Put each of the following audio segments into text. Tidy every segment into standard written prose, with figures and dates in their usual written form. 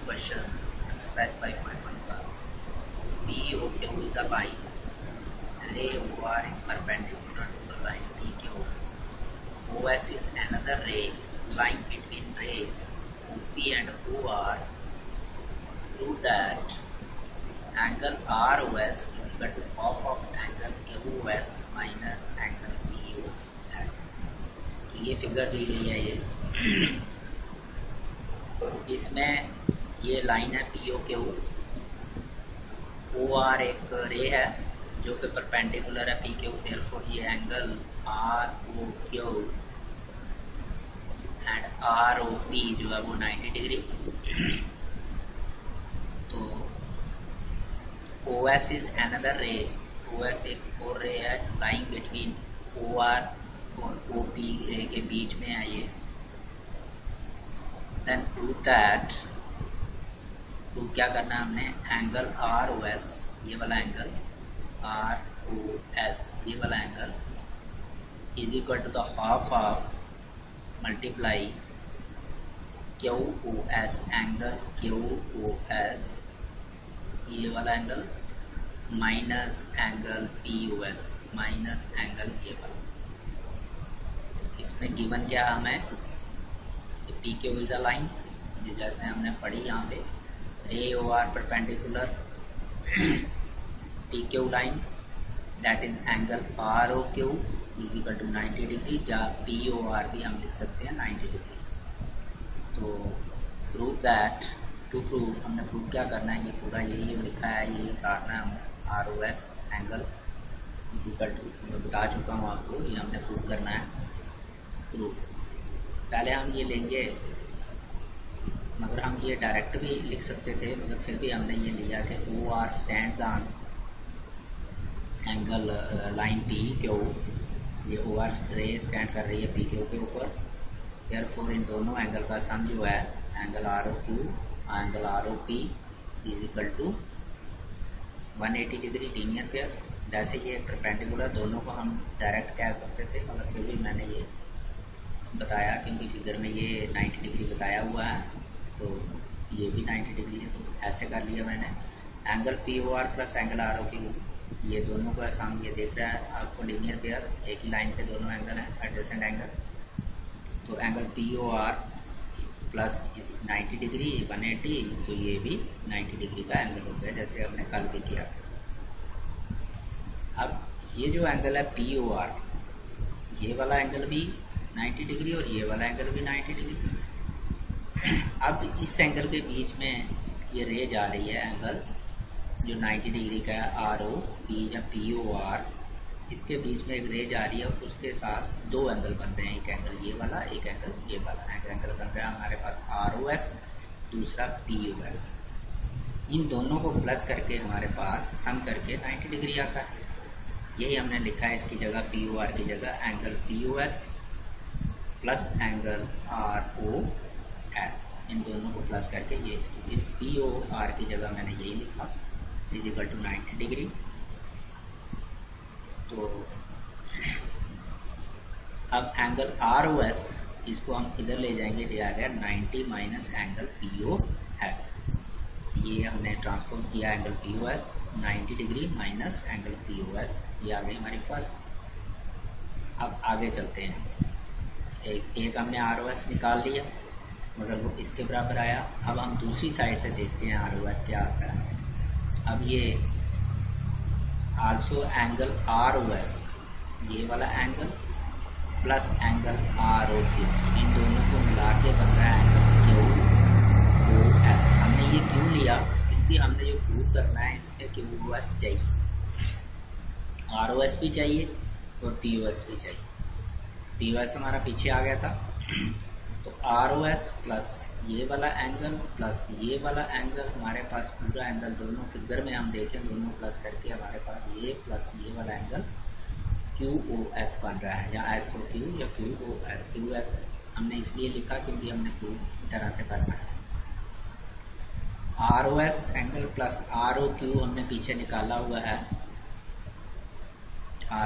question, exercise 5.1 का POQ is a line. Ray OR is perpendicular to the line PQ. OS is another ray lying between rays OP and OR. Prove that angle ROS is equal to half of angle QOS minus angle POS. तो ये figure दी गई है ये इसमें ये line है POQ, OR एक ray है जो कि परपेंडिकुलर है PQ, देयरफॉर ये एंगल ROQ एंड ROP जो है वो 90 डिग्री। तो OS इज अनदर रे, OS एक और रे है लाइंग बिटवीन OR और OP रे के बीच में है ये। देन प्रूव दैट, प्रूव क्या करना है हमने, एंगल ROS ये वाला एंगल ROS ये वाला angle is equal to the half of multiply QOS angle QOS ये वाला angle minus angle POS minus angle ये वाला। इसमें गिवन क्या हमें, PQ इज अ लाइन जैसे हमने पढ़ी यहाँ पे, AOR perpendicular PQ line that is angle ROQ is equal to 90 degree, या POR भी हम लिख सकते हैं 90 डिग्री। तो प्रूव दैट, टू प्रूव हमने प्रूव क्या करना है, ये पूरा यही लिखा है, ये काटना है हमें, ROS angle is equal to, मैं बता चुका हूँ आपको, ये हमने प्रूव करना है। प्रूव पहले हम ये लेंगे, मगर हम ये डायरेक्ट भी लिख सकते थे, मगर फिर भी हमने ये लिया कि OR stands on angle line PQ, ये OR रे स्टैंड कर रही है PQ के ऊपर, देयरफॉर इन दोनों एंगल का सम जो है angle ROQ angle ROP is equal to 180 degree linear pair. जैसे ये परपेंडिकुलर, दोनों को हम डायरेक्ट कह सकते थे, मगर फिर भी मैंने ये बताया क्योंकि फिगर में ये 90 डिग्री बताया हुआ है, तो ये भी 90 डिग्री है, तो ऐसे कर लिया मैंने। Angle POR plus angle ROQ ये दोनों का सम ये देख रहा है आपको, लीनियर पेयर, एक ही लाइन पे दोनों एंगल हैं, एडजेसेंट एंगल। तो एंगल POR प्लस इस 90 डिग्री 180, तो ये भी 90 डिग्री का एंगल हो गया जैसे हमने कल भी किया था। अब ये जो एंगल है POR, ये वाला एंगल भी 90 डिग्री और ये वाला एंगल भी 90 डिग्री। अब इस एंगल के बीच में ये रे जा रही है एंगल जो 90 डिग्री का है ROP या POR, इसके बीच में एक रे जा रही है, उसके साथ दो एंगल बन रहे हैं, एक एंगल ये वाला, एक एंगल ये वाला, एंगल बन रहा है हमारे पास ROS, दूसरा POS। इन दोनों को प्लस करके हमारे पास सम करके 90 डिग्री आता है। यही हमने लिखा है इसकी जगह, POR की जगह angle POS plus angle ROS, इन दोनों को प्लस करके ये इस POR की जगह मैंने यही लिखा इज इक्वल टू 90 डिग्री। तो अब एंगल ROS इसको हम इधर ले जाएंगे, ले आ गया 90 माइनस एंगल POS, ये हमने ट्रांसपोज किया angle POS 90 degree minus angle POS, ये आ गई हमारी फर्स्ट। अब आगे चलते हैं, एक हमने ROS निकाल लिया मगर वो इसके बराबर आया। अब हम दूसरी साइड से देखते हैं ROS क्या आता है। अब ये आल्सो एंगल ROS ये वाला एंगल प्लस एंगल ROQ, इन दोनों को मिला के बन रहा है एंगल QOS। हमने ये क्यों लिया, क्योंकि हमने जो प्रूव करना है इसमें QOS चाहिए, ROS भी चाहिए और POS भी चाहिए। POS हमारा पीछे आ गया था, तो ROS प्लस ये वाला एंगल प्लस ये वाला एंगल, हमारे पास पूरा एंगल दोनों फिगर में हम देखें, दोनों प्लस करके हमारे पास ये प्लस ये वाला एंगल QOS बन रहा है, या SOQ या QOS। QOS हमने इसलिए लिखा क्योंकि हमने प्रूव इसी तरह से करना है। ROS एंगल प्लस ROQ हमने पीछे निकाला हुआ है,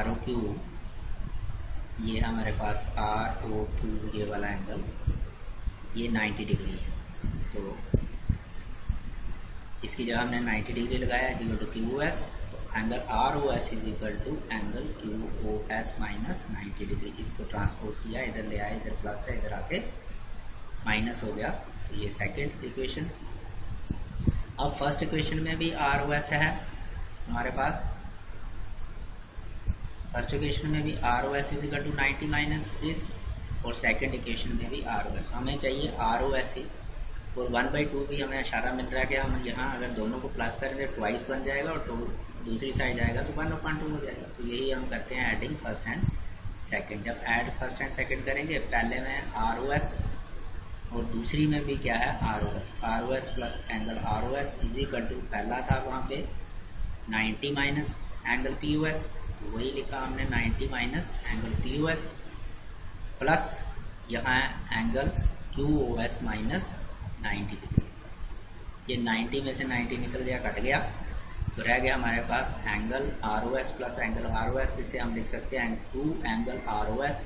ROQ ये हमारे पास ROQ ये वाला एंगल ये 90 डिग्री है। तो इसकी जगह हमने 90 डिग्री लगाया is equal to Q S, angle R O S is equal to angle Q O S minus 90 degree. इसको ट्रांसपोज किया, इधर ले आया, इधर प्लस है, इधर आके माइनस हो गया। तो ये सेकेंड इक्वेशन। अब फर्स्ट इक्वेशन में भी आर ओ एस है हमारे पास, फर्स्ट इक्वेशन में भी R O S is equal to 90 minus this, और सेकेंड इक्वेशन में भी आर ओ एस। हमें चाहिए आर ओ एस ही, और 1/2 भी हमें इशारा मिल रहा है कि हम यहाँ अगर दोनों को प्लस करेंगे ट्वाइस बन जाएगा, और तो दूसरी साइड जाएगा तो 1/2 हो जाएगा। तो यही हम करते हैं एडिंग फर्स्ट एंड सेकंड। जब ऐड फर्स्ट एंड सेकंड करेंगे, पहले में आर ओ एस और दूसरी में भी क्या है R O S, R O S plus angle R O S is equal to, पहला था वहाँ पे 90 minus angle P O S, तो वही लिखा हमने 90 minus angle P O S, plus यहाँ है angle Q O S minus 90 degree. ये 90 में से 90 निकल गया, कट गया, तो रह गया हमारे पास angle R O S plus angle R O S. इसे हम लिख सकते हैं 2 angle R O S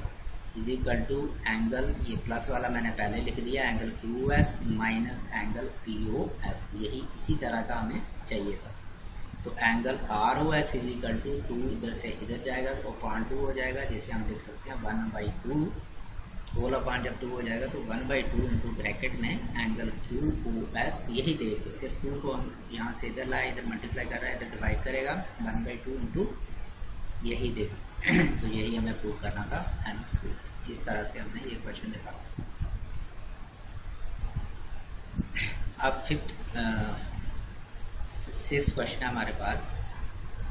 is equal to angle, ये प्लस वाला मैंने पहले लिख दिया, angle Q S minus angle P O S. यही इसी तरह का हमें चाहिए था। तो angle R O S is equal to 2 इधर से इधर जाएगा तो अपॉन 2 हो जाएगा, जिसे हम लिख सकते हैं 1/2, होल अपॉन जब 2 हो जाएगा तो 1/2 इंटू ब्रैकेट में एंगल क्यू ओ एस। यही देख सिर्फ 2 को हम यहाँ से इधर लाए, इधर मल्टीप्लाई कर रहा है, इधर डिवाइड करेगा 1/2 इंटू यही दिस। तो यही हमें प्रूव करना था, एंड इस तरह से हमने ये क्वेश्चन लिखा। अब सिक्स्थ क्वेश्चन है हमारे पास।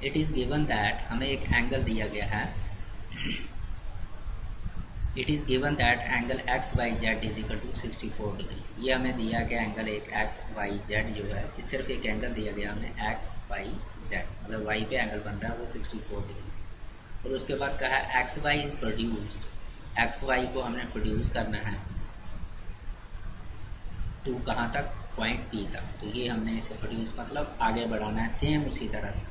इट इज गिवन दैट, हमें एक एंगल दिया गया है, it is given that angle X Y Z is equal to 64 degree. ये हमें दिया गया एंगल एक एक्स वाई जेड जो है, सिर्फ एक एंगल दिया गया हमें एक्स वाई जेड, मतलब वाई पे एंगल बन रहा है वो 64 डिग्री। और उसके बाद कहा X Y is produced, X Y को हमने प्रोड्यूस करना है टू कहाँ तक, पॉइंट पी तक। तो ये हमने इसे प्रोड्यूस मतलब आगे बढ़ाना है सेम उसी तरह से।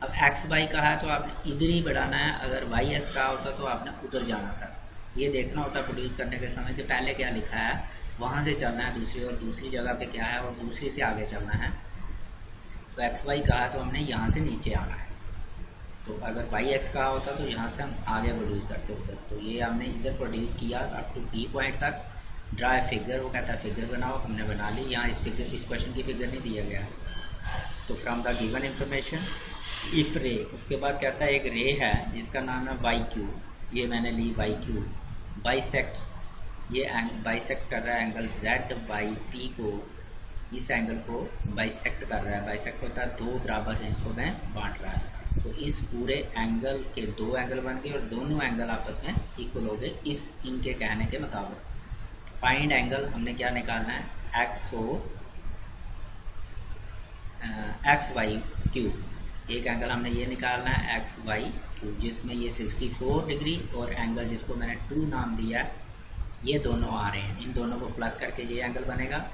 अब एक्स वाई कहा है तो आपने इधर ही बढ़ाना है, अगर वाई एक्स कहा होता तो आपने उधर जाना था। ये देखना होता प्रोड्यूस करने के समय कि पहले क्या लिखा है, वहाँ से चलना है दूसरी, और दूसरी जगह पे क्या है और दूसरी से आगे चलना है। तो एक्स वाई कहा तो हमने यहाँ से नीचे आना है, तो अगर वाई एक्स कहा होता तो यहाँ से हम आगे प्रोड्यूस करते उधर। तो ये हमने इधर प्रोड्यूस किया अप टू पी पॉइंट तक। ड्रा ए फिगर, वो कहता है फिगर बनाओ, हमने बना ली। यहाँ इस क्वेश्चन की फिगर नहीं दिया गया है। तो from the given information if रे, उसके बाद कहता है एक रे है जिसका नाम है वाई क्यू, ये मैंने ली वाई क्यू, बाइसेक्ट्स, ये बाइसेक्ट कर रहा है एंगल जेड बाई पी को, इस एंगल को बाइसेक्ट कर रहा है। बाइसेक्ट होता है दो बराबर हिस्सों में बांट रहा है। तो इस पूरे एंगल के दो एंगल बन गए और दोनों एंगल आपस में इक्वल हो गए इस इनके कहने के मुताबिक। फाइंड एंगल हमने क्या निकालना है, एक्स वाई क्यू। एक एंगल हमने ये निकालना है एक्स वाई क्यू, जिसमें ये 64 डिग्री और एंगल जिसको मैंने 2 नाम दिया, ये दोनों आ रहे हैं। इन दोनों को प्लस करके ये एंगल बनेगा।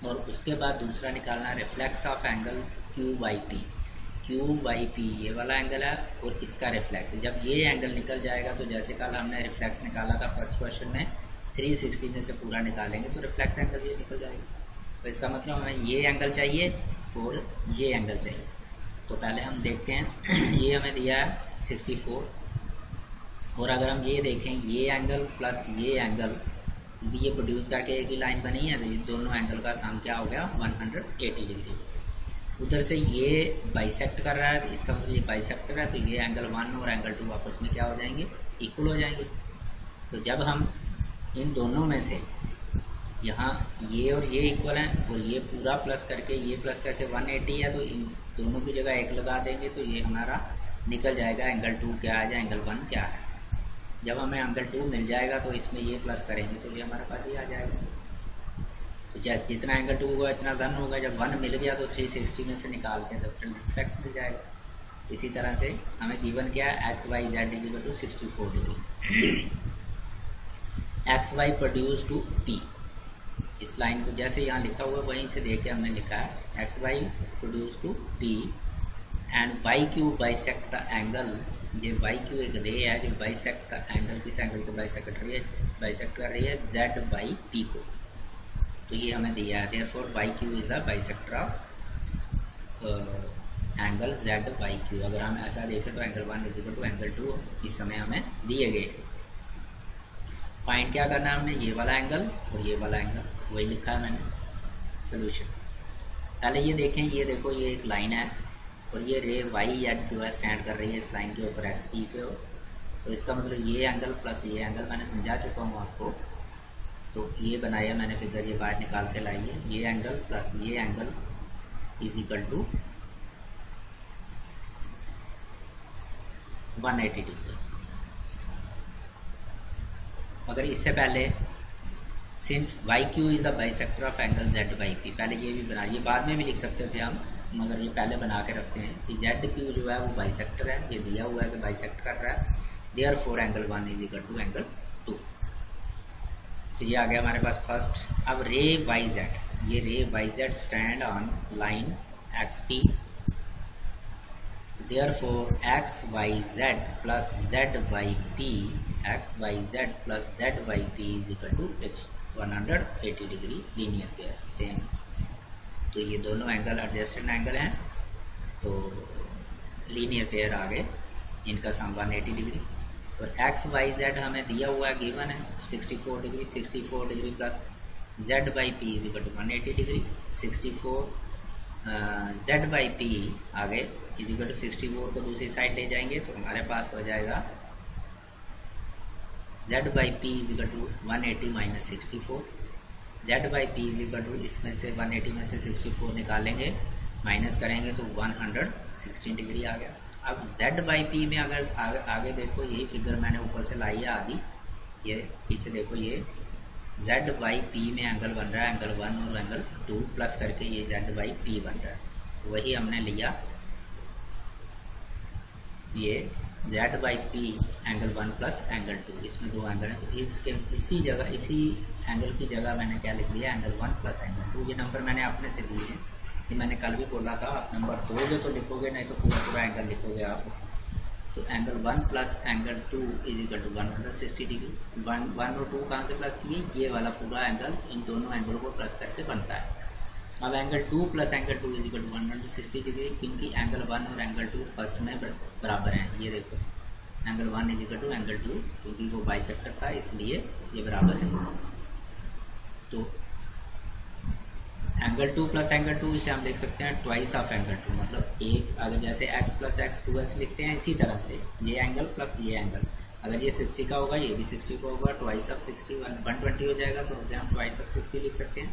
और उसके बाद दूसरा निकालना है reflex of angle Q by P. Q by P ये वाला एंगल है और इसका रिफ्लेक्स। जब ये एंगल निकल जाएगा तो जैसे कल हमने रिफ्लेक्स निकाला था फर्स्ट क्वेश्चन में, 360 में से पूरा निकालेंगे तो रिफ्लेक्स एंगल ये निकल जाएगा। तो इसका मतलब हमें ये एंगल चाहिए और ये एंगल चाहिए। तो पहले हम देखते हैं ये हमें दिया है 64, और अगर हम ये देखें ये एंगल प्लस ये एंगल, ये प्रोड्यूस करके एक ही लाइन बनी है, तो ये दोनों एंगल का सम क्या हो गया 180 डिग्री। उधर से ये बाइसेक्ट कर रहा है, इसका मतलब ये बाइसेक्ट कर रहा है, तो ये एंगल 1 और एंगल 2 आपस में क्या हो जाएंगे, इक्वल हो जाएंगे। तो जब हम इन दोनों में से यहाँ ये और ये इक्वल हैं और ये पूरा प्लस करके ये प्लस करके 180 है, तो इन दोनों की जगह 1 लगा देंगे तो ये हमारा निकल जाएगा एंगल 2 क्या है, एंगल 1 क्या है। जब हमें एंगल 2 मिल जाएगा तो इसमें ये प्लस करेंगे तो ये हमारे पास ये आ जाएगा। तो जैसे जितना एंगल 2 होगा इतना 1 होगा। जब 1 मिल गया तो 360 में से निकालते हैं तो फिर रिफ्लेक्स मिल जाएगा। इसी तरह से हमें गिवन क्या है, X Y Z is equal to 64 degree. X Y produce to P, इस लाइन को जैसे यहाँ लिखा हुआ है वहीं से देख के हमने लिखा है X Y produce to P and Y Q bisect the angle. ये वाई क्यू एक रे है जो बाइसेक्ट द एंगल, किस एंगल को बाइसेक्ट कर रही है जेड बाई पी को। तो ये हमें दिया है, therefore Y Q is the bisector of angle Z Y Q. अगर हम ऐसा देखें तो angle 1 is equal to angle 2 इस समय हमें दिए गए। फाइंड क्या करना है हमने, ये वाला एंगल और ये वाला एंगल, वही लिखा है मैंने सोल्यूशन। पहले ये देखें, ये देखो ये एक लाइन है और ये रे वाई जेड जो है स्टैंड कर रही है इस लाइन के ऊपर एक्स पी पे हो, तो इसका मतलब ये एंगल प्लस ये एंगल मैंने समझा चुका हूँ आपको। तो ये बनाया मैंने फिगर, ये बाहर निकाल के लाई है, ये एंगल प्लस ये angle is equal to 180 degree. मगर इससे पहले since Y Q is the bisector of angle Z by P, पहले ये भी बना, ये बाद में भी लिख सकते थे हम, मगर ये पहले बना के रखते हैं कि जेड क्यू जो है वो बाइसेक्टर है, ये दिया हुआ है कि बाइसेक्ट कर रहा है, therefore angle 1 is equal to angle 2। तो ये आ गया हमारे पास फर्स्ट। अब रे वाई जेड, ये ray Y Z stand on line X P, therefore X Y Z plus Z Y P, X Y Z plus Z Y P is equal to 180 degree linear pair same. तो ये दोनों angle adjusted angle हैं, तो linear pair आ गए, इनका sum 180 degree. और x Y z हमें दिया हुआ है, गिवन है 64 degree, 64 degree plus z by P is equal to 180 degree. 64 Z by p आ गए इज इक्वल टू 64 को दूसरी साइड ले जाएंगे तो हमारे पास हो जाएगा Z by P is equal to 180 minus 64। Z by P is equal to, इसमें से 180 में से 64 निकालेंगे, माइनस करेंगे तो 116 डिग्री आ गया। अब जेड बाई पी में अगर आगे देखो, यही फिगर मैंने ऊपर से लाई है आधी, ये पीछे देखो, ये जेड बाई पी में एंगल बन रहा है एंगल 1 और एंगल 2 प्लस करके ये जेड बाई पी बन रहा है। वही हमने लिया, ये Z by P angle 1 plus angle 2, इसमें दो एंगल है, तो इसके इसी जगह, इसी एंगल की जगह मैंने क्या लिख दिया, एंगल 1 प्लस एंगल 2। ये नंबर मैंने अपने से दिए हैं, ये मैंने कल भी बोला था, आप नंबर दोगे तो लिखोगे, नहीं तो पूरा पूरा एंगल लिखोगे आप। तो angle 1 plus angle 2 is equal to 160 degree. 1 और 2 कहाँ से प्लस किए, ये वाला पूरा एंगल इन दोनों एंगल को प्लस करके बनता है। अब angle 2 plus angle 2 is equal to 160 degree, क्योंकि एंगल 1 और एंगल 2 फर्स्ट में बराबर हैं। ये देखो angle 1 is equal to angle 2, क्योंकि वो बाइसेक्टर था इसलिए ये बराबर है। तो एंगल 2 प्लस एंगल 2 इसे हम लिख सकते हैं ट्वाइस ऑफ एंगल 2, मतलब एक, अगर जैसे x प्लस एक्स 2x लिखते हैं, इसी तरह से ये एंगल प्लस ये एंगल, अगर ये 60 का होगा ये भी 60 का होगा, ट्वाइस ऑफ 60 120 हो जाएगा, तो हम ट्वाइस ऑफ 60 लिख सकते हैं।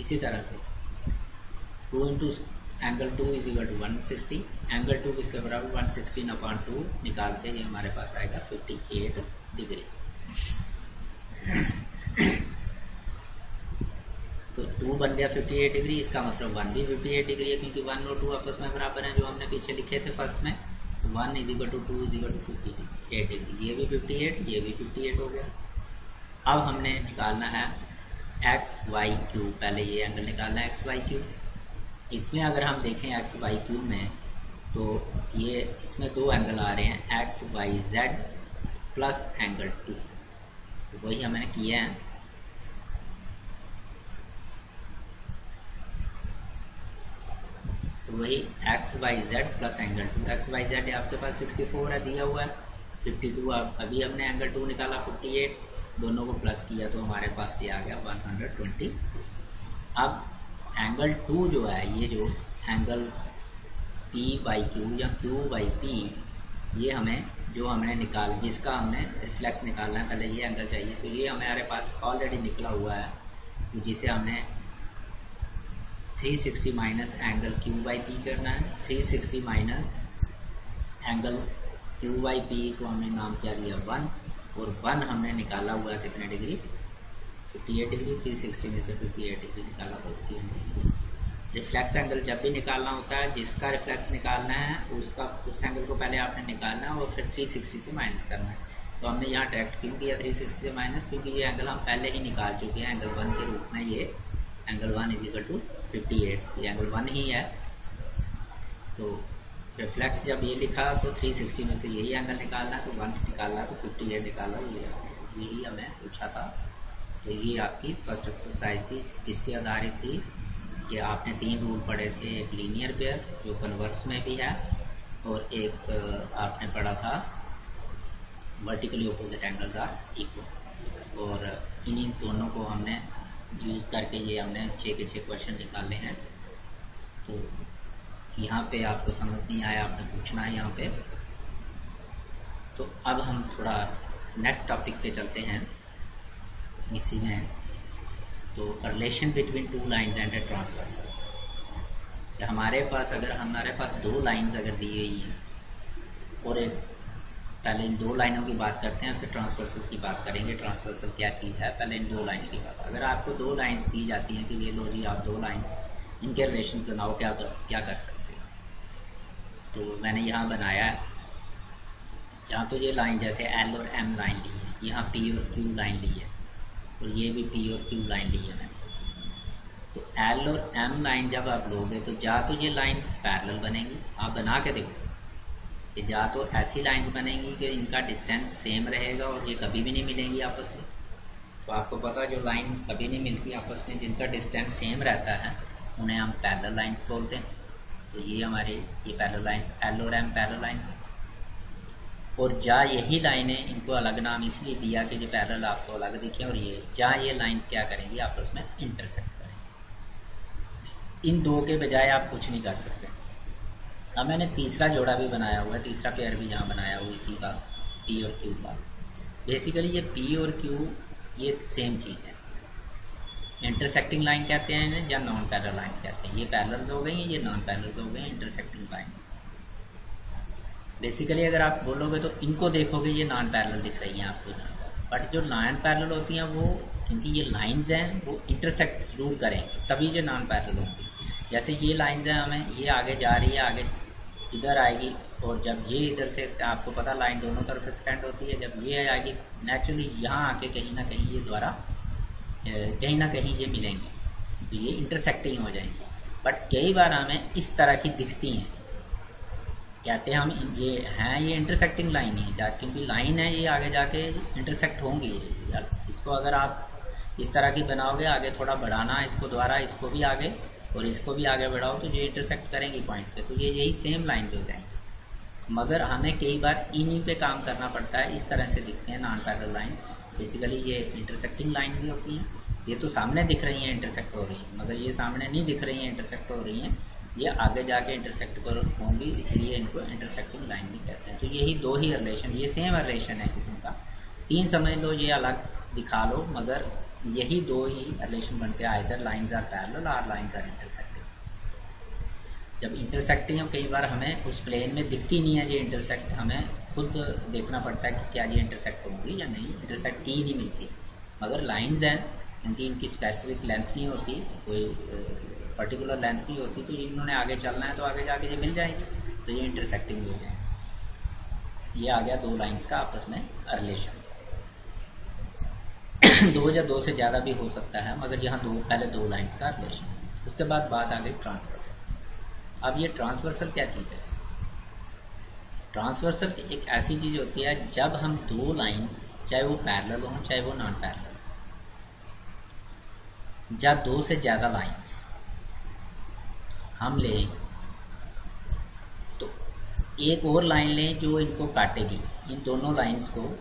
इसी तरह से 2 into angle 2 is equal to 160, angle 2 किसके बराबर 116/2 निकाल के ये हमारे पास आएगा 58 डिग्री। तो 2 बन गया 58 डिग्री, इसका मतलब 1 भी 58 डिग्री है, क्योंकि 1 और 2 आपस में बराबर हैं, जो हमने पीछे लिखे थे फर्स्ट में। तो 1 is equal to 2 is equal to 58 degree, ये भी 58, ये भी 58 हो गया। अब हमने निकालना है एक्स वाई क्यू, पहले ये एंगल निकालना है एक्स वाई क्यू। इसमें अगर हम देखें एक्स वाई क्यू में, तो ये इसमें दो एंगल आ रहे हैं, X Y Z plus angle 2, तो वही हमने किया है। तो वही X Y Z plus angle 2, X Y Z आपके पास 64 है दिया हुआ है, 52 अभी हमने एंगल 2 निकाला 58, दोनों को प्लस किया तो हमारे पास ये आ गया 120। अब एंगल 2 जो है, ये जो एंगल P बाई क्यू या Q बाई P, ये हमें जो हमने जिसका हमने रिफ्लेक्स निकालना है, पहले ये एंगल चाहिए, तो ये हमारे पास ऑलरेडी निकला हुआ है, तो जिसे हमने 360 minus angle Q by P करना है। 360 minus angle Q by P को हमने नाम क्या दिया 1, और 1 हमने निकाला हुआ है कितने डिग्री 58 डिग्री, 360 में से 58 डिग्री निकाला तो 58 डिग्री। रिफ्लेक्स एंगल जब भी निकालना होता है, जिसका रिफ्लेक्स निकालना है उस एंगल को पहले आपने निकालना है और फिर 360 से माइनस करना है। तो हमने यहाँ डायरेक्ट क्यों किया 360 से माइनस, क्योंकि ये एंगल हम पहले ही निकाल चुके हैं एंगल 1 के रूप में, ये एंगल 1 इज इक्वल टू 58, ये एंगल 1 ही है। तो रिफ्लेक्स जब ये लिखा तो 360 में से यही एंगल निकालना है, तो 1 निकालना तो 58 निकाला, यही हमें पूछा था। तो ये आपकी फर्स्ट एक्सरसाइज थी, इसके आधारित थी कि आपने 3 रूल पढ़े थे, एक लीनियर पेयर जो कन्वर्स में भी है, और एक आपने पढ़ा था vertically opposite angles are equal. और इन दोनों को हमने यूज़ करके ये हमने 6 के 6 क्वेश्चन निकाले हैं। तो यहाँ पे आपको समझ नहीं आया, आपने पूछना है यहाँ पे। तो अब हम थोड़ा नेक्स्ट टॉपिक पे चलते हैं इसी में। तो relation between two lines and a transversal. हमारे पास 2 लाइंस अगर दी गई हैं, और एक पहले इन 2 लाइनों की बात करते हैं, फिर ट्रांसवर्सल की बात करेंगे। ट्रांसवर्सल क्या चीज़ है, पहले इन 2 लाइन की बात। अगर आपको 2 लाइंस दी जाती हैं कि ये लो जी आप 2 लाइंस, इनके रिलेशन बनाओ, क्या कर सकते हो। तो मैंने यहाँ बनाया है, जहाँ तो ये लाइन जैसे एल और एम लाइन ली है, यहाँ पी और क्यू लाइन ली है, और ये भी पी और क्यू लाइन ली है मैंने। तो एल और एम लाइन जब आप लोगे तो या तो ये लाइंस पैरेलल बनेंगी, आप बना के देखो, कि या तो ऐसी लाइंस बनेंगी कि इनका डिस्टेंस सेम रहेगा और ये कभी भी नहीं मिलेंगी आपस में। तो आपको पता है जो लाइन कभी नहीं मिलती आपस में, जिनका डिस्टेंस सेम रहता है, उन्हें हम पैरेलल लाइंस बोलते हैं। तो ये हमारे ये पैरेलल लाइंस एल और एम पैरेलल लाइंस। और जा यही लाइनें, इनको अलग नाम इसलिए दिया कि जो पैरेलल आपको अलग दिखे, और ये लाइंस क्या करेंगी, आपस में इंटरसेक्ट करेंगी। इन 2 के बजाय आप कुछ नहीं कर सकते। अब मैंने तीसरा जोड़ा भी बनाया हुआ है, तीसरा पेयर भी यहाँ बनाया हुआ इसी का, पी और क्यू का। बेसिकली ये पी और क्यू ये सेम चीज़ है। इंटरसेक्टिंग लाइन कहते हैं इन्हें, या नॉन पैरेलल लाइन कहते हैं। ये पैरेलल हो गई हैं, ये नॉन पैरेलल हो गए हैं, इंटरसेक्टिंग लाइन। बेसिकली अगर आप बोलोगे तो इनको देखोगे ये नॉन पैरेलल दिख रही हैं आपको, बट जो नॉन पैरेलल होती हैं वो, क्योंकि ये लाइंस हैं, वो इंटरसेक्ट जरूर करेंगे, तभी ये नॉन पैरेलल होंगी। जैसे ये लाइंस हैं, हमें ये आगे जा रही है, आगे इधर आएगी, और जब ये इधर से, आपको पता लाइन दोनों तरफ एक्सटेंड होती है, जब ये आएगी नेचुरली यहाँ आके कहीं ना कहीं ये द्वारा कहीं ना कहीं ये मिलेंगी, तो ये इंटरसेक्टिंग हो जाएंगी। बट कई बार हमें इस तरह की दिखती हैं, कहते हैं हम ये हैं, ये इंटरसेक्टिंग लाइन ही है, क्योंकि लाइन है ये आगे जाके इंटरसेक्ट होंगी। इसको अगर आप इस तरह की बनाओगे, आगे थोड़ा बढ़ाना इसको द्वारा, इसको भी आगे और इसको भी आगे बढ़ाओ, तो ये इंटरसेक्ट करेंगी पॉइंट पे, तो ये यही सेम लाइन हो जाएंगी। मगर हमें कई बार इन्हीं पे काम करना पड़ता है, इस तरह से दिखते हैं नॉन पैरेलल लाइंस। बेसिकली ये इंटरसेक्टिंग लाइन भी होती हैं, ये तो सामने दिख रही हैं इंटरसेक्ट हो रही हैं, मगर ये सामने नहीं दिख रही हैं इंटरसेक्ट हो रही हैं, ये आगे जाके इंटरसेक्ट कर होंगी, इसलिए इनको इंटरसेक्टिंग लाइन भी कहते हैं। तो यही 2 ही रिलेशन, ये सेम रिलेशन है किस्म का, 3 समझ लो, ये अलग दिखा लो, मगर यही 2 ही रिलेशन बनते हैं, आइदर लाइंस आर पैरेलल और लाइंस आर इंटरसेक्टिंग। जब इंटरसेक्टिंग कई बार हमें उस प्लेन में दिखती नहीं है ये इंटरसेक्ट, हमें खुद देखना पड़ता है कि क्या ये इंटरसेक्ट होंगी या नहीं, इंटरसेक्ट ही नहीं मिलती। मगर लाइंस हैं, क्योंकि इनकी स्पेसिफिक लेंथ नहीं होती, कोई पर्टिकुलर लेंथ नहीं होती, तो इन्होंने आगे चलना है तो आगे जाके ये मिल जाएंगे, तो ये इंटरसेक्टिंग हो जाएंगे। ये आ गया 2 लाइंस का आपस में रिलेशन। 2 या 2 से ज़्यादा भी हो सकता है, मगर यहाँ पहले 2 लाइंस का रिलेशन। उसके बाद बात आ गई ट्रांसवर्सल। अब ये ट्रांसवर्सल क्या चीज़ है? ट्रांसवर्सल एक ऐसी चीज़ होती है जब हम 2 लाइन, चाहे वो पैरेलल हो चाहे वो नॉन पैरेलल, या 2 से ज़्यादा लाइंस हम लें, तो एक और लाइन लें जो इनको काटेगी, इन दोनों लाइंस को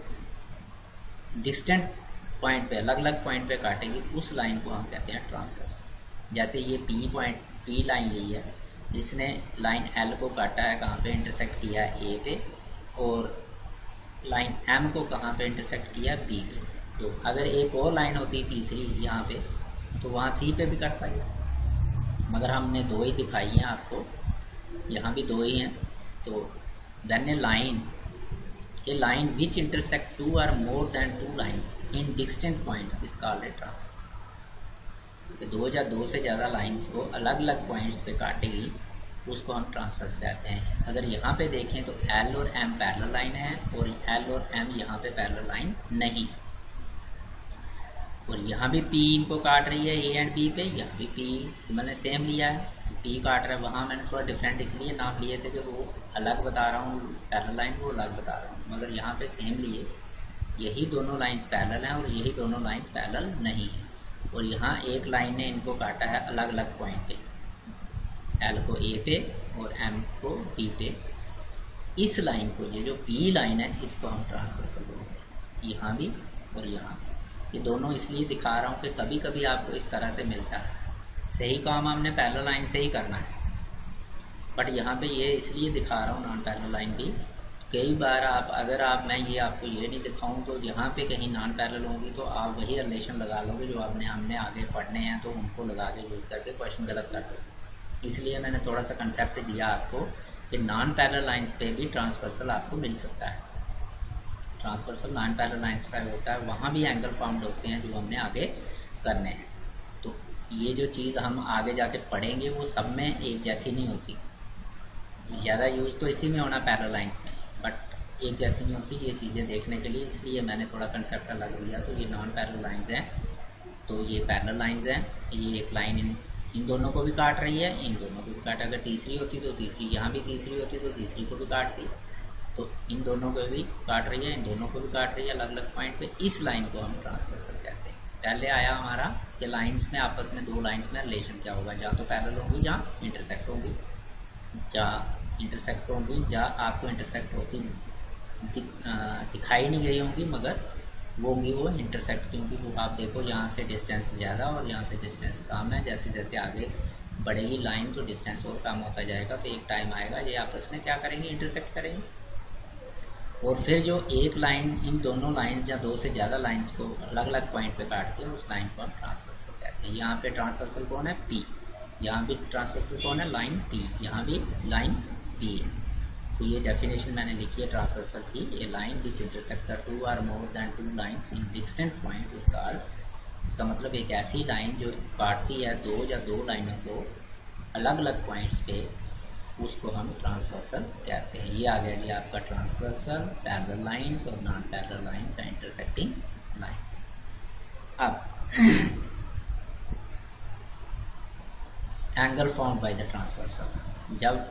डिस्टेंट पॉइंट पे, अलग अलग पॉइंट पे काटेगी, उस लाइन को हम कहते हैं ट्रांसवर्सल। जैसे ये पी लाइन ली है, इसने लाइन एल को काटा है, कहाँ पे इंटरसेक्ट किया है, ए पे, और लाइन एम को कहाँ पे इंटरसेक्ट किया है, बी पे। तो अगर एक और लाइन होती तीसरी यहाँ पे, तो वहाँ सी पे भी कट पाएगा, मगर हमने 2 ही दिखाई हैं आपको, यहाँ भी 2 ही हैं। तो then a line which intersect 2 or more than 2 lines in distant points is called a transversal. 2 या 2 से ज़्यादा लाइंस को अलग अलग पॉइंट्स पे काटेगी, उसको हम ट्रांसवर्स कहते हैं। अगर यहाँ पे देखें तो एल और एम पैरेलल लाइन है, और एल और एम यहाँ पे पैरेलल लाइन नहीं, और यहाँ भी पी इनको काट रही है ए एंड बी पे, यहाँ भी पी मैंने सेम लिया है, पी काट रहा है। वहाँ मैंने थोड़ा डिफरेंट इसलिए नाम लिए थे कि वो अलग बता रहा हूँ पैरेलल लाइन, वो अलग बता रहा हूँ, मगर यहाँ पे सेम लिए। यही दोनों लाइंस पैरेलल हैं और यही दोनों लाइंस पैरेलल नहीं है। और यहाँ एक लाइन ने इनको काटा है अलग अलग पॉइंट पे, एल को ए पे और एम को बी पे। इस लाइन को, ये जो पी लाइन है, इसको हम ट्रांसवर्सल बोलते हैं, यहाँ भी और यहाँ। ये दोनों इसलिए दिखा रहा हूँ कि कभी कभी आपको इस तरह से मिलता है, सही काम हमने पैरेलल लाइन से ही करना है, बट यहाँ पे ये इसलिए दिखा रहा हूँ नॉन पैरेलल लाइन भी। कई बार अगर मैं ये आपको ये नहीं दिखाऊं तो यहाँ पे कहीं नॉन पैरेलल होंगी तो आप वही रिलेशन लगा लोगे जो हमने आगे पढ़ने हैं, तो उनको लगा के यूज करके क्वेश्चन गलत कर दो। इसलिए मैंने थोड़ा सा कंसेप्ट दिया आपको कि नॉन पैरेलल लाइन्स पे भी ट्रांसवर्सल आपको मिल सकता है। ट्रांसवर्सल नॉन पैरेलल लाइन्स पर होता है, वहाँ भी एंगल फाउंड होते हैं जो हमने आगे करने हैं। तो ये जो चीज़ हम आगे जाके पढ़ेंगे वो सब में एक जैसी नहीं होती, ज़्यादा यूज तो इसी में होना पैरेलल लाइन्स में, बट एक जैसी नहीं होती ये चीज़ें देखने के लिए, इसलिए मैंने थोड़ा कंसेप्ट अलग दिया। तो ये नॉन पैरेलल लाइन्स हैं, तो ये पैरेलल लाइन्स हैं। ये एक लाइन इन दोनों को भी काट रही है, इन दोनों को भी काट, अगर तीसरी होती तो तीसरी, यहाँ भी तीसरी होती तो तीसरी को भी काटती, तो इन दोनों को भी काट रही है, इन दोनों को भी काट रही है अलग अलग पॉइंट पे। इस लाइन को हम ट्रांसवर्सल कहते हैं। पहले आया हमारा कि लाइन्स में आपस में, दो लाइन्स में रिलेशन क्या होगा, जहाँ तो पैरेलल होंगी जहाँ इंटरसेक्ट होंगी, जहाँ इंटरसेक्ट होंगी, जहाँ आपको इंटरसेक्ट होती दिखाई नहीं गई होंगी, मगर वो होंगी वो इंटरसेक्ट की होंगी। वो आप देखो यहाँ से डिस्टेंस ज़्यादा और यहाँ से डिस्टेंस कम है, जैसे जैसे आगे बढ़ेगी लाइन तो डिस्टेंस और कम होता जाएगा, तो एक टाइम आएगा ये आपस में क्या करेंगे, इंटरसेक्ट करेंगे। और फिर जो एक लाइन, इन दोनों लाइन या दो से ज़्यादा लाइन्स को अलग अलग पॉइंट पे काटती है, उस लाइन को हम ट्रांसवर्सल कहते हैं। यहाँ पे ट्रांसवर्सल कौन है, पी, यहाँ भी ट्रांसवर्सल कौन है, लाइन पी, यहाँ भी लाइन पी है। तो ये डेफिनेशन मैंने लिखी है ट्रांसवर्सल की, ये line which intersect the two or more than two lines in distant point is called. इसका मतलब एक ऐसी लाइन जो काटती है दो या दो लाइनों को अलग अलग पॉइंट्स पे, उसको हम ट्रांसवर्सल कहते हैं। ये आ गया जी आपका ट्रांसवर्सल, पैरेलल लाइंस और नॉन पैरेलल लाइंस या इंटरसेक्टिंग लाइंस। अब angle found by the transversal, जब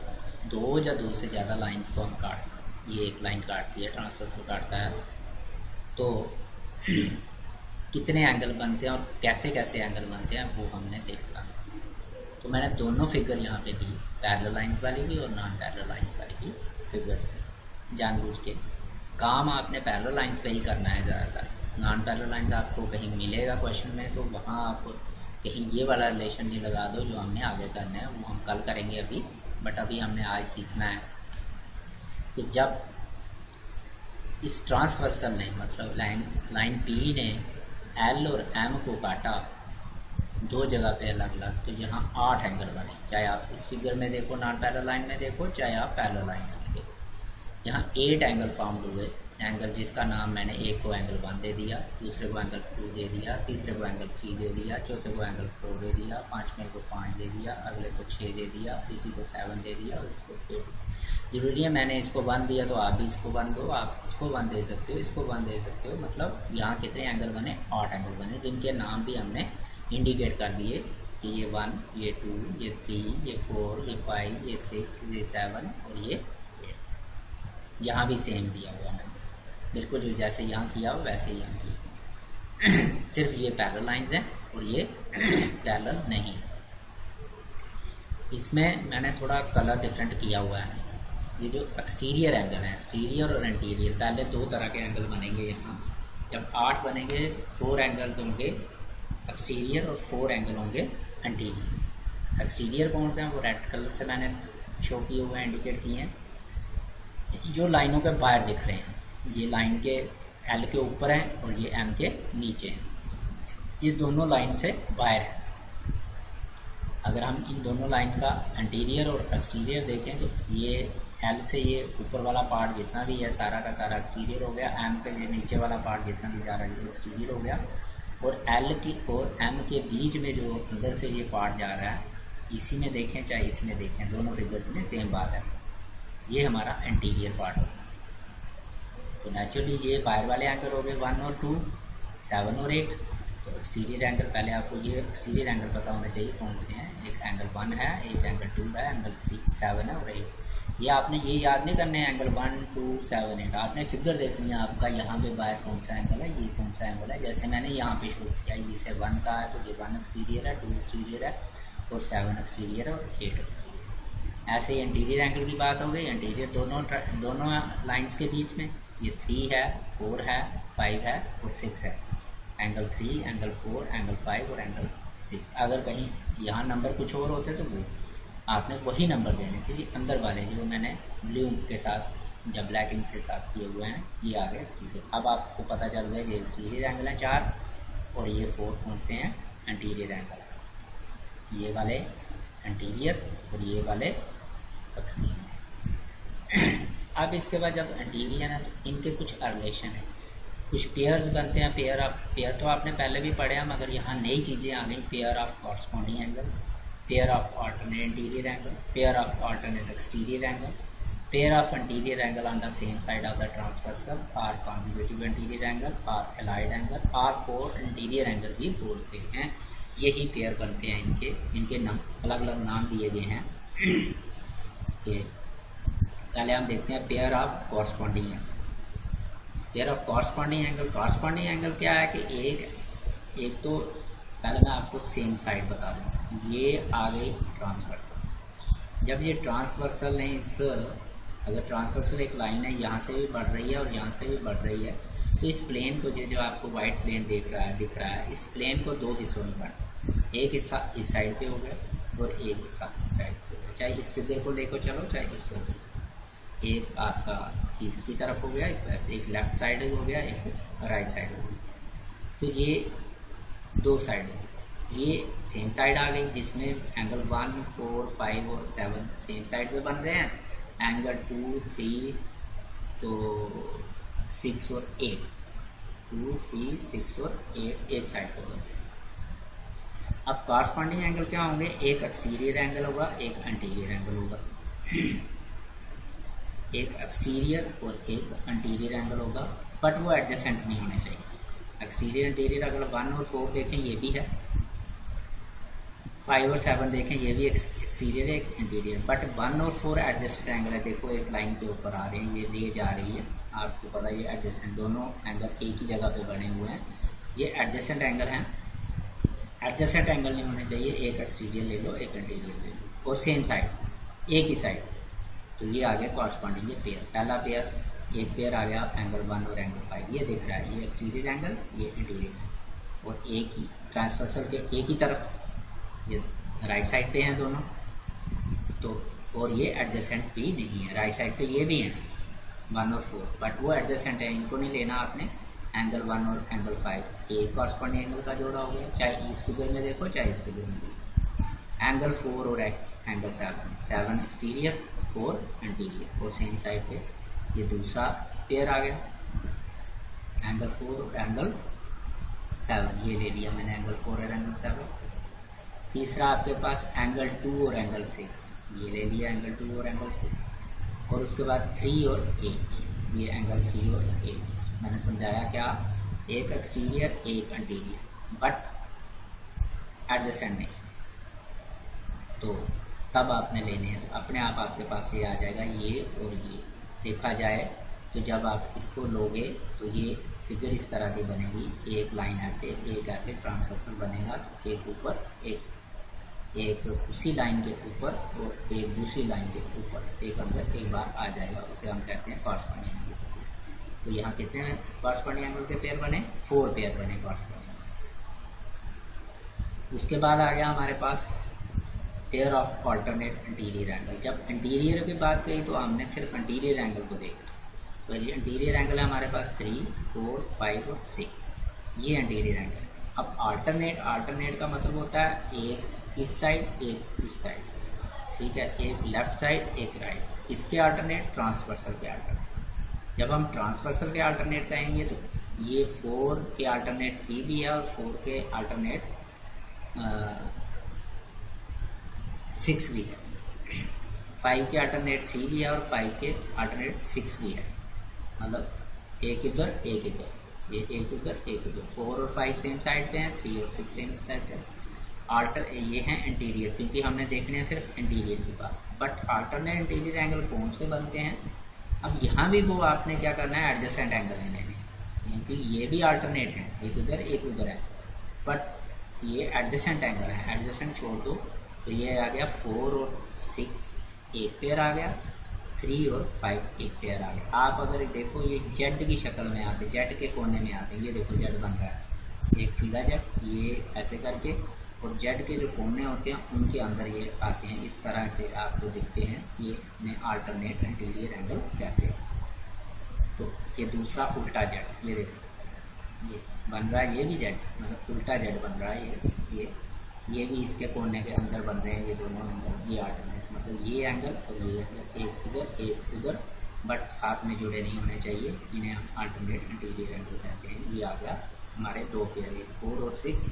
दो या दो से ज़्यादा लाइंस को हम काट, ये एक लाइन काटती है, ट्रांसवर्सल काटता है, तो कितने एंगल बनते हैं और कैसे कैसे एंगल बनते हैं वो हमने देखा। तो मैंने दोनों फिगर यहाँ पे दी, पैरेलल लाइंस वाली भी और नॉन पैरेलल लाइंस वाली भी फिगर्स, जानबूझ के। काम आपने पैरेलल लाइंस पे ही करना है ज़्यादातर, नॉन पैरेलल लाइंस आपको कहीं मिलेगा क्वेश्चन में तो वहाँ आप कहीं ये वाला रिलेशन नहीं लगा दो जो हमने आगे करना है, वो हम कल करेंगे अभी, बट अभी हमने आज सीखना है कि जब इस ट्रांसवर्सल ने, मतलब लाइन पी ने एल और एम को काटा दो जगह पे अलग अलग, तो यहाँ 8 एंगल बने, चाहे आप इस फिगर में देखो, नॉन पैरेलल लाइन में देखो, चाहे आप पैरेलल लाइंस में देखो। यहाँ 8 एंगल फाउंड हुए, एंगल जिसका नाम मैंने एक को एंगल 1 दे दिया, दूसरे को एंगल 2 दे दिया, तीसरे को एंगल 3 दे दिया, चौथे को एंगल 4 दे दिया, पांचवें को 5 दे दिया, अगले को 6 दे दिया, इसी को 7 दे दिया और इसको 4। जरूरी है मैंने इसको 1 दिया तो आप भी इसको 1 दो, आप इसको 1 दे सकते हो, इसको 1 दे सकते हो। मतलब यहाँ कितने एंगल बने, 8 एंगल बने, जिनके नाम भी हमने इंडिकेट कर दिए कि ये 1, ये 2, ये 3, ये 4, ये 5, ये 6, ये 7 और ये 8। यहाँ भी सेम दिया हुआ मैंने, बिल्कुल जो जैसे यहाँ किया हो वैसे ही यहाँ किया। सिर्फ ये पैरेलल लाइंस हैं और ये पैरेलल नहीं। इसमें मैंने थोड़ा कलर डिफरेंट किया हुआ है। ये जो एक्सटीरियर एंगल है, एक्सटीरियर और इंटीरियर, पहले 2 तरह के एंगल बनेंगे। यहाँ जब 8 बनेंगे 4 एंगल्स होंगे एक्सटीरियर और 4 एंगल होंगे इंटीरियर। एक्सटीरियर कौन से हैं, वो रेड कलर से मैंने शो किए हुए हैं, इंडिकेट किए हैं, जो लाइनों के बाहर दिख रहे हैं। ये लाइन के एल के ऊपर हैं और ये एम के नीचे हैं, ये दोनों लाइन से बाहर है। अगर हम इन दोनों लाइन का इंटीरियर और एक्सटीरियर देखें तो ये एल से ये ऊपर वाला पार्ट जितना भी है सारा का सारा एक्सटीरियर हो गया, एम के ये नीचे वाला पार्ट जितना भी जा रहा है ये एक्सटीरियर हो गया, और एल की और एम के बीच में जो अंदर से ये पार्ट जा रहा है, इसी में देखें चाहे इसमें देखें, दोनों फिगर्स में सेम बात है, ये हमारा इंटीरियर पार्ट होगा। तो नेचुरली ये बाहर वाले एंगल हो गए 1 और 2, 7 और 8। तो एक्सटीरियर एंगल, पहले आपको ये एक्सटीरियर एंगल पता होना चाहिए कौन से हैं। एक एंगल 1 है, एक एंगल 2 है, एंगल 3, 7 है और 8। ये आपने ये याद नहीं करने एंगल 1 2 7 8, आपने फिगर देखनी है आपका यहाँ पे बाहर कौन सा एंगल है, ये कौन सा एंगल है। जैसे मैंने यहाँ पे शो किया, ये से 1 का है तो ये 1 एक्सटीरियर है, 2 एक्सटीरियर है और 7 एक्सटीरियर है और 8 एक्सटीरियर। ऐसे ही इंटीरियर एंगल की बात हो गई। इंटीरियर दोनों लाइन्स के बीच में ये 3 है, 4 है, 5 है और 6 है। एंगल 3, एंगल 4, एंगल 5 और एंगल 6। अगर कहीं यहाँ नंबर कुछ और होते तो वो आपने वही नंबर देने थे। ये अंदर वाले जो मैंने ब्लू इंक के साथ या ब्लैक इंक के साथ किए हुए हैं, ये आ गए एक्सटीरियर। अब आपको पता चल गया ये एक्सटीरियर एंगल है 4 और ये 4 कौन से हैं, इंटीरियर एंगल। ये वाले इंटीरियर और ये वाले एक्सटीरियर। अब इसके बाद जब इंटीरियर है तो इनके कुछ रिलेशन है, कुछ पेयर्स बनते हैं। पेयर तो आपने पहले भी पढ़े हैं, मगर यहाँ नई चीज़ें आ गई। Pair of corresponding angles, pair of alternate interior angle, pair of alternate exterior angle, pair of interior angle on the same side of the transversal or consecutive interior angle or allied angle or four interior angle भी बोलते हैं। यही pair बनते हैं। इनके नाम अलग अलग नाम दिए गए हैं। कि पहले हम देखते हैं pair of corresponding angle. Pair of corresponding angle, corresponding angle क्या है कि एक तो पहले मैं आपको सेम साइड बता दूँ। ये आ गई ट्रांसवर्सल। जब ये ट्रांसवर्सल नहीं अगर ट्रांसवर्सल एक लाइन है, यहाँ से भी बढ़ रही है और यहाँ से भी बढ़ रही है, तो इस प्लेन को जो आपको वाइट प्लेन दिख रहा है, इस प्लेन को दो हिस्सों में बांट, एक हिस्सा इस साइड पे हो गया और एक हिस्सा इस साइड पे हो गया। चाहे इस फिगर को लेकर चलो, चाहे इस फिगर को, एक आपका ईस्ट की तरफ हो गया, एक लेफ्ट साइड हो गया, एक राइट साइड हो गया। तो ये दो साइड हो, ये सेम साइड आ गई जिसमें एंगल 1 4 5 और 7 सेम साइड पे बन रहे हैं। एंगल 2 3 तो 6 और 8, 2 3 6 और 8 एक साइड पे होगा। अब कॉरस्पॉन्डिंग एंगल क्या होंगे, एक एक्सटीरियर एंगल होगा, एक इंटीरियर एंगल होगा। एक एक्सटीरियर और एक इंटीरियर एंगल होगा, बट वो एडजेसेंट नहीं होने चाहिए। एक्सटीरियर इंटीरियर अगर 1 और 4 देखें ये भी है, 5 और 7 देखें ये भी एक्सटीरियर है, एक इंटीरियर, बट 1 और 4 एडजस्टेंट एंगल है। देखो एक लाइन के ऊपर आ रहे हैं, ये रेज जा रही है, आपको पता है ये एडजस्टेंट, दोनों एंगल एक ही जगह पे बने हुए हैं, ये एडजस्टेंट एंगल हैं। एडजस्टेंट एंगल नहीं होने चाहिए, एक एक्सटीरियर ले लो, एक इंटीरियर ले लो और सेम साइड, एक ही साइड। तो ये आ गया कॉरस्पॉन्डिंग पेयर। पहला पेयर, एक पेयर आ गया एंगल 1 और एंगल 5, ये दिख रहा है, ये एक्सटीरियर एंगल, ये इंटीरियर, और एक ही ट्रांसवर्सल के एक ही तरफ, ये राइट साइड पे हैं दोनों, तो और ये एडजेसेंट भी नहीं है। राइट साइड पे ये भी हैं 1 और 4, बट वो एडजेसेंट है, इनको नहीं लेना आपने। एंगल 1 और एंगल 5 एक कॉरस्पॉन्डिंग एंगल का जोड़ा हो गया, चाहे इस फिगर में देखो चाहे इस फिगर में देखो। एंगल 4 और एंगल 7 एक्सटीरियर, 4 इंटीरियर, और सेम साइड पे ये दूसरा पेयर आ गया, एंगल 4 और एंगल 7, ये ले लिया मैंने एंगल 4 और एंगल 7। तीसरा आपके पास एंगल 2 और एंगल 6, ये ले लिया एंगल 2 और एंगल 6। और उसके बाद 3 और 8, ये एंगल 3 और 8। मैंने समझाया क्या, एक एक्सटीरियर एक इंटीरियर, बट एडजेसेंट नहीं, तो तब आपने लेने हैं। तो अपने आप आपके पास ये आ जाएगा, ये और ये देखा जाए तो जब आप इसको लोगे तो ये फिगर इस तरह की बनेगी, एक लाइन ऐसे एक ऐसे ट्रांसवर्सल बनेगा, तो एक ऊपर एक उसी लाइन के ऊपर और एक दूसरी लाइन के ऊपर, एक अंदर एक बार आ जाएगा, उसे हम कहते हैं कॉरस्पॉन्डिंग एंगल। तो यहाँ कितने कॉरस्पॉन्डिंग एंगल के पेयर बने, 4 पेयर बने कॉरस्पॉन्डिंग। उसके बाद आ गया हमारे पास pair of alternate interior angle. जब इंटीरियर की बात कही तो हमने सिर्फ इंटीरियर एंगल को देखा, तो ये इंटीरियर एंगल है हमारे पास 3 4 5 और 6, ये इंटीरियर एंगल। अब आल्टरनेट का मतलब होता है एक इस साइड एक इस साइड, ठीक है, एक लेफ्ट साइड एक राइट, इसके अल्टरनेट ट्रांसवर्सल के अल्टरनेट। जब हम ट्रांसवर्सल के अल्टरनेट कहेंगे तो ये 4 के अल्टरनेट 3 भी है और 4 के अल्टरनेट 6 भी है, 5 के अल्टरनेट 3 भी है और 5 के अल्टरनेट 6 भी है, मतलब एक इधर ये एक इधर एक इधर। 4 और 5 सेम साइड पे हैं, 3 और 6 सेम साइड पे हैं। आल्टर ये हैं इंटीरियर, क्योंकि हमने देखने हैं सिर्फ इंटीरियर की बात, बट अल्टरनेट इंटीरियर एंगल कौन से बनते हैं। अब यहाँ भी वो आपने क्या करना है, एडजेसेंट एंगल लेने हैं, क्योंकि ये भी अल्टरनेट है, एक इधर एक उधर है, बट ये एडजेसेंट एंगल है। एडजेसेंट छोड़ दो तो ये आ गया 4 और 6 एक पेयर आ गया, 3 और 5 एक पेयर आ गया। आप अगर देखो ये जेड की शक्ल में आते, जेड के कोने में आते हैं, ये देखो जेड बन रहा है, एक सीधा जेड, ये ऐसे करके, और जेड के जो कोने होते हैं उनके अंदर ये आते हैं, इस तरह से आपको दिखते हैं, ये इन्हें अल्टरनेट इंटीरियर एंगल कहते हैं। तो ये दूसरा उल्टा जेड, ये देखो ये बन रहा है, ये भी जेड मतलब उल्टा जेड बन रहा है, ये भी इसके कोने के अंदर बन रहे हैं, ये दोनों एंगल, ये अल्टरनेट मतलब ये एंगल और ये एंगल, एक उधर बट साथ में जुड़े नहीं होने चाहिए, इन्हें हम अल्टरनेट इंटीरियर एंगल कहते हैं। ये आ गया हमारे दो पेयर, 4 और 6,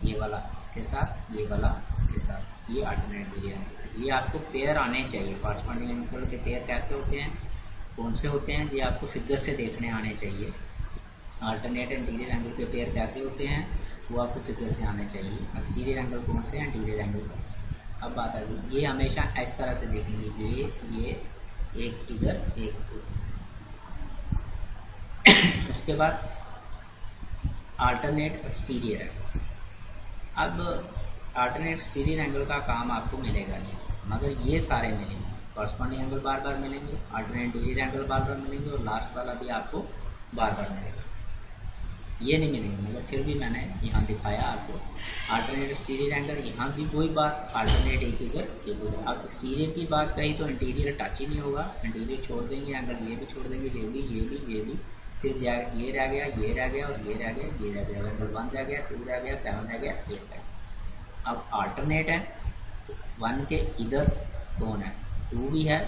ये वाला इसके साथ, ये वाला इसके साथ, ये अल्टरनेट इंटीरियर एंगल। ये आपको पेयर आने चाहिए, कॉरस्पॉन्डिंग एंगल के पेयर कैसे होते हैं, कौन से होते हैं, ये आपको फिगर से देखने आने चाहिए। अल्टरनेट इंटीरियर एंगल के पेयर कैसे होते हैं वो आपको फिगर से आने चाहिए। एक्सटीरियर एंगल कौन से हैं, इंटीरियर एंगल कौन से। अब बात आ गई, ये हमेशा इस तरह से देखेंगे, ये एक इधर एक उधर। उसके बाद अल्टरनेट एक्सटीरियर एंगल। अब अल्टरनेट एक्सटीरियर एंगल का काम आपको मिलेगा नहीं, मगर ये सारे मिलेंगे, कॉरस्पॉन्डिंग एंगल बार बार मिलेंगे, अल्टरनेट इंटीरियर एंगल बार बार मिलेंगे, और लास्ट वाला भी आपको बार बार मिलेगा। ये नहीं मिलेंगे, मगर फिर भी मैंने यहाँ दिखाया आपको अल्टरनेट एक्सटीरियर एंगल, यहाँ भी वही बात, अल्टरनेट एक इधर एक उधर। अब एक्सटीरियर की बात कही तो इंटीरियर टच ही नहीं होगा, इंटीरियर छोड़ देंगे, एंगल ये भी छोड़ देंगे, ये भी सिर्फ ये रह गया, ये रह गया, और ये रह गया, ये रह गया, एंगल 1 रह गया, 2 रह गया, 7 रह गया, 8 रह गया। अब अल्टरनेट है, 1 के इधर कौन है, 2 भी है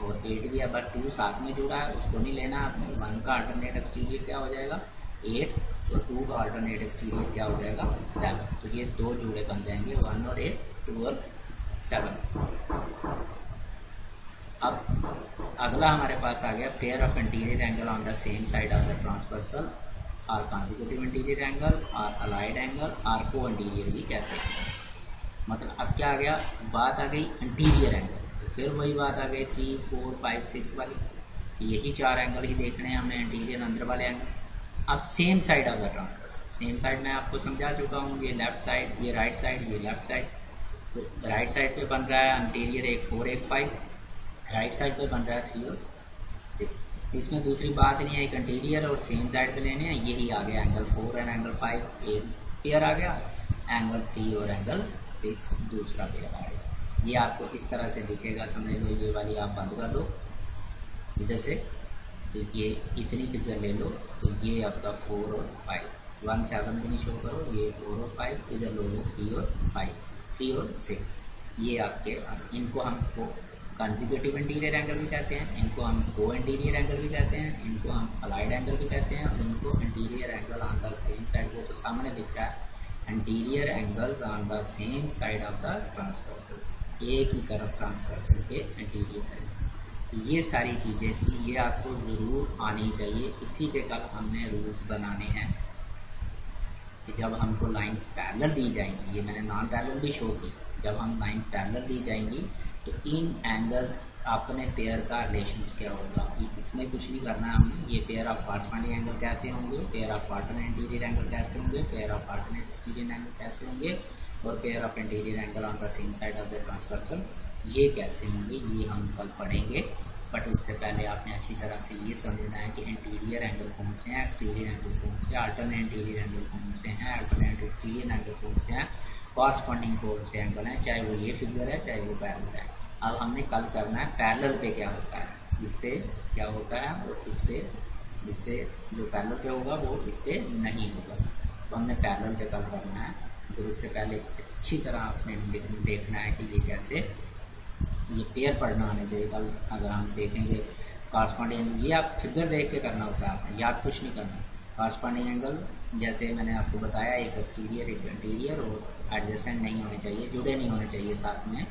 और 8 भी है, बट 2 साथ में जुड़ा है, उसको नहीं लेना आपने। 1 का अल्टरनेट एक्सटीरियर क्या हो जाएगा 8, तो 2 का अल्टरनेट एक्सटीरियर क्या हो जाएगा 7। तो ये दो जुड़े बन जाएंगे, 1 और 8, 2 और 7। अब अगला हमारे पास आ गया pair of interior angle on the same side of the transversal और कॉन्जिक्यूटिव इंटीरियर एंगल और अलाइड एंगल और को इंटीरियर भी कहते हैं। मतलब अब क्या आ गया, बात आ गई इंटीरियर एंगल, तो फिर वही बात आ गई 3, 4, 5, 6 वाली, यही 4 एंगल ही देखने हैं हमें, इंटीरियर अंदर वाले एंगल। अब same side of the transversal, same side मैं आपको समझा चुका हूँ, ये लेफ्ट साइड, ये राइट साइड, ये लेफ्ट साइड। तो राइट साइड पे बन रहा है इंटीरियर एक 4 एक 5, राइट साइड पे बन रहा है 3 और 6। इसमें दूसरी बात नहीं है, एक इंटीरियर और सेम साइड पे लेने हैं, यही आ गया एंगल 4 एंड एंगल 5 एक पेयर आ गया, एंगल 3 और एंगल 6 दूसरा पेयर आ गया। ये आपको इस तरह से दिखेगा, समझ लो ये वाली आप बंद कर लो इधर से, तो ये इतनी फिगर ले लो, तो ये आपका 4 और 5, 1 7 भी नहीं शो करो, ये 4 और 5, इधर लो 3 और 5, 3 और 6, ये आपके, इनको हम कंसेक्यूटिव इंटीरियर एंगल भी कहते हैं, इनको हम को इंटीरियर एंगल भी कहते हैं, इनको हम अलाइड एंगल भी कहते हैं, और इनको interior angle on the same side, वो तो सामने दिख रहा है, interior angles on the same side of the transversal, एक ही तरफ ट्रांसवर्सल के इंटीरियर है। ये सारी चीज़ें थी, ये आपको ज़रूर आनी चाहिए। इसी पे कल हमने रूल्स बनाने हैं कि जब हमको लाइंस पैरेलल दी जाएंगी, ये मैंने नॉन पैरेलल भी शो की, जब हम लाइन पैरेलल दी जाएंगी तो इन एंगल्स अपने पेयर का रिलेशंस क्या होगा, इसमें कुछ नहीं करना है हमने। ये पेयर ऑफ कॉरस्पॉन्डिंग एंगल कैसे होंगे, pair of alternate interior angle कैसे होंगे, pair of alternate exterior angle कैसे होंगे, और pair of interior angle on the same side of the transversal ये कैसे होंगे, ये हम कल पढ़ेंगे। बट उससे पहले आपने अच्छी तरह से ये समझना है कि इंटीरियर एंगल कौन से हैं, एक्सटीरियर एंगल कौन से हैं, अल्टरनेट इंटीरियर एंगल कौन से हैं, अल्टरनेट एक्सटीरियर एंगल कौन से हैं, कॉरस्पॉन्डिंग कौन से एंगल हैं, चाहे वो ये फिगर है चाहे वो पैरेलल है। अब हमने कल करना है पैरेलल पे क्या होता है, इस पे क्या होता है, और इस पे जो पैरेलल पे होगा वो इस पे नहीं होगा, तो हमने पैरेलल पे कल करना है। तो उससे पहले इसे अच्छी तरह आपने देखना है कि ये कैसे, ये पेयर पढ़ना आने चाहिए। कल अगर हम देखेंगे कॉरस्पॉन्डिंग, ये आप फिगर देख के करना होता है, आपने याद कुछ नहीं करना। कॉरस्पॉन्डिंग एंगल जैसे मैंने आपको बताया, एक एक्सटीरियर एक इंटीरियर, और एडजेसेंट नहीं होने चाहिए, जुड़े नहीं होने चाहिए साथ में,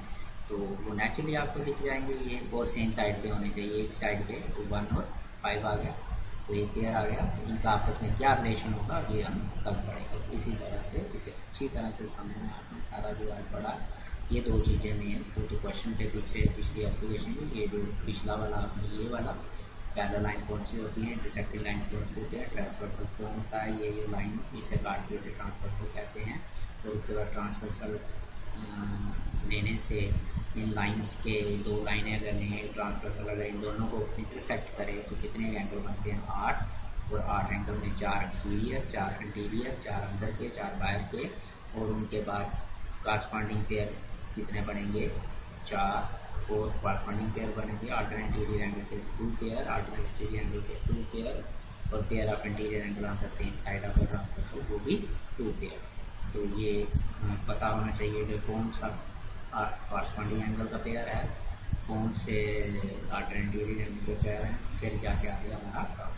तो वो नेचुरली आपको दिख जाएंगे ये, और सेम साइड पे होने चाहिए, एक साइड पे 1 और 5 आ गया। तो ये पेयर आ गया। इनका आपस में क्या रिलेशन होगा ये हम कल पढ़ेंगे। इसी तरह से इसे अच्छी तरह से समझना आपने सारा जो है पढ़ा। ये दो चीज़ें मेन तो क्वेश्चन के पीछे पिछली एप्लीकेशन में ये जो पिछला वाला आपने ये वाला पैरेलल लाइन कौन सी होती है, इंटरसेक्टिंग लाइन कौन सी होती है, ट्रांसवर्सल कौन होता है, ये लाइन इसे काट के इसे ट्रांसवर्सल कहते हैं। और उसके बाद ट्रांसवर्सल लेने से इन लाइंस के दो लाइनें अगर लें ट्रांसवर्सल, अगर इन दोनों को इंटरसेक्ट करें तो कितने एंगल बनते हैं 8, और 8 एंगल में 4 एक्सटीरियर, 4 इंटीरियर, 4 अंदर के, 4 बाहर के, और उनके बाद कॉरस्पॉन्डिंग पेयर कितने बनेंगे 4, और कॉरस्पॉन्डिंग पेयर बनेंगे अल्टरनेट इंटीरियर एंगल के 2 पेयर, अल्टरनेट एक्सटीरियर एंगल के 2 पेयर, और pair of interior angle on the same side of the transversal वो भी 2 पेयर। तो ये पता होना चाहिए कि कौन सा कॉरस्पॉन्डिंग एंगल का पेयर है, कौन से अल्टरनेट इंटीरियर एंगल का पेयर है, फिर जाके आगे हमारा